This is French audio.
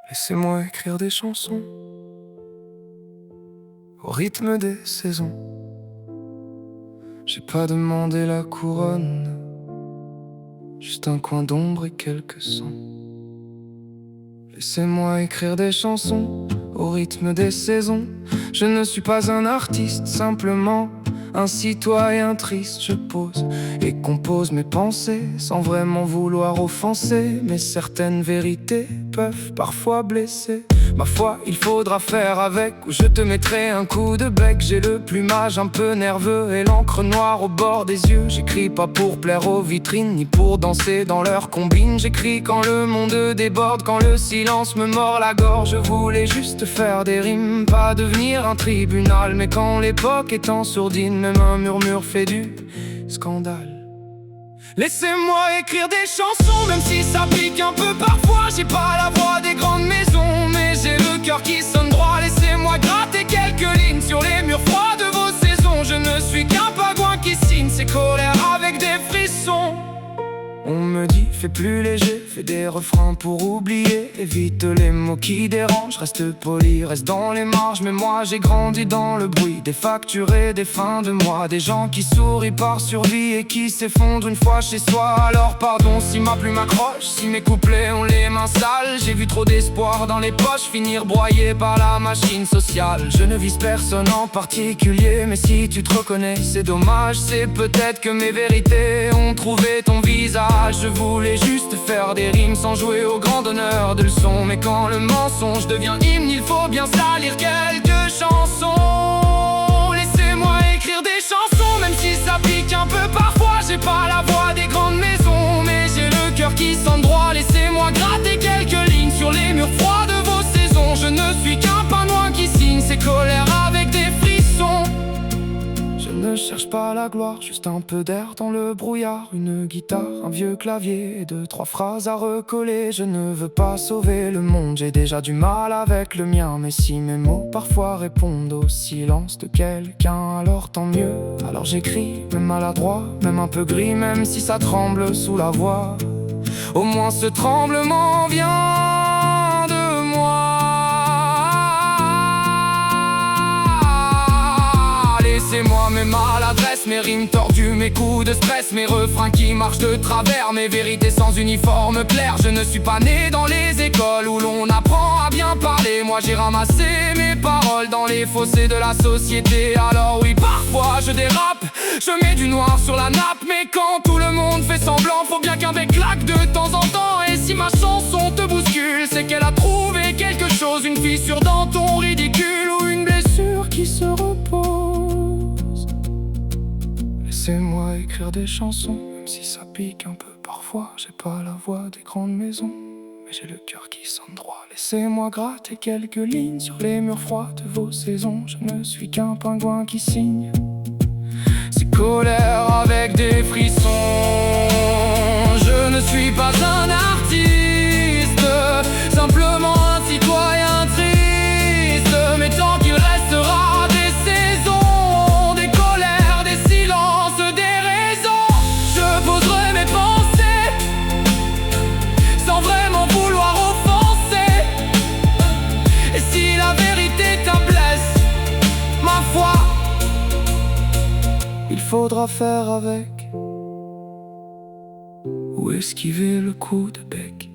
Laissez-moi écrire des chansons au rythme des saisons. J'ai pas demandé la couronne, juste un coin d'ombre et quelques sons. Laissez-moi écrire des chansons au rythme des saisons. Je ne suis pas un artiste, simplement un citoyen triste. Je pose et compose mes pensées sans vraiment vouloir offenser, mais certaines vérités peuvent parfois blesser. Ma foi, il faudra faire avec, ou je te mettrai un coup de bec. J'ai le plumage un peu nerveux et l'encre noire au bord des yeux. J'écris pas pour plaire aux vitrines, ni pour danser dans leur combine. J'écris quand le monde déborde, quand le silence me mord la gorge. Je voulais juste faire des rimes, pas devenir un tribunal. Mais quand l'époque est en sourdine, même un murmure fait du scandale. Laissez-moi écrire des chansons, même si ça pique un peu parfois. J'ai pas la voix des grandes maisons, mais j'ai le cœur qui sonne droit. Laissez-moi gratter quelques lignes sur les murs froids de vos saisons. Je ne suis qu'un pingouin qui signe ses colères avec des frissons. On me dit, fais plus léger, fais des refrains pour oublier. Évite les mots qui dérangent, reste poli, reste dans les marges. Mais moi j'ai grandi dans le bruit des factures et des fins de mois. Des gens qui sourient par survie et qui s'effondrent une fois chez soi. Alors pardon si ma plume accroche, si mes couplets ont les mains sales. J'ai vu trop d'espoir dans les poches finir broyé par la machine sociale. Je ne vise personne en particulier, mais si tu te reconnais c'est dommage. C'est peut-être que mes vérités ont trouvé ton visage. Je voulais juste faire des rimes sans jouer au grand donneur de leçons. Mais quand le mensonge devient hymne, il faut bien salir quelques chansons. Laissez-moi écrire des chansons, même si ça pique un peu parfois. J'ai pas la voix des grandes maisons, mais j'ai le cœur qui sonne droit. Laissez-moi gratter quelques lignes sur les murs froids de vos saisons. Je ne suis qu'un pingouin qui signe ses colères avec des frissons. Je ne cherche pas la gloire, juste un peu d'air dans le brouillard. Une guitare, un vieux clavier et deux, trois phrases à recoller. Je ne veux pas sauver le monde, j'ai déjà du mal avec le mien. Mais si mes mots parfois répondent au silence de quelqu'un, alors tant mieux. Alors j'écris, même maladroit, même un peu gris, même si ça tremble sous la voix. Au moins ce tremblement vient de moi. Laissez-moi mes maladresses, mes rimes tordues, mes coups de stress, mes refrains qui marchent de travers, mes vérités sans uniforme clair. Je ne suis pas né dans les écoles où l'on apprend à bien parler. Moi j'ai ramassé mes paroles dans les fossés de la société. Alors oui, parfois je dérape, je mets du noir sur la nappe. Mais quand tout le monde fait semblant, faut bien qu'un bec claque de temps en temps. Et si ma chanson te bouscule, c'est qu'elle a trouvé quelque chose. Une fissure dans ton ridicule ou une blessure qui se repose. Laissez-moi écrire des chansons, même si ça pique un peu parfois. J'ai pas la voix des grandes maisons, mais j'ai le cœur qui sonne droit. Laissez-moi gratter quelques lignes sur les murs froids de vos saisons. Je ne suis qu'un pingouin qui signe ses colères avec des frissons. Je ne suis pas un artiste, simplement un citoyen triste. Mais tant qu'il restera des saisons, des colères, des silences, des raisons, je poserai mes pensées sans vraiment vouloir offenser. Et si la vérité t'ablesse, ma foi, il faudra faire avec ou esquiver le coup de bec.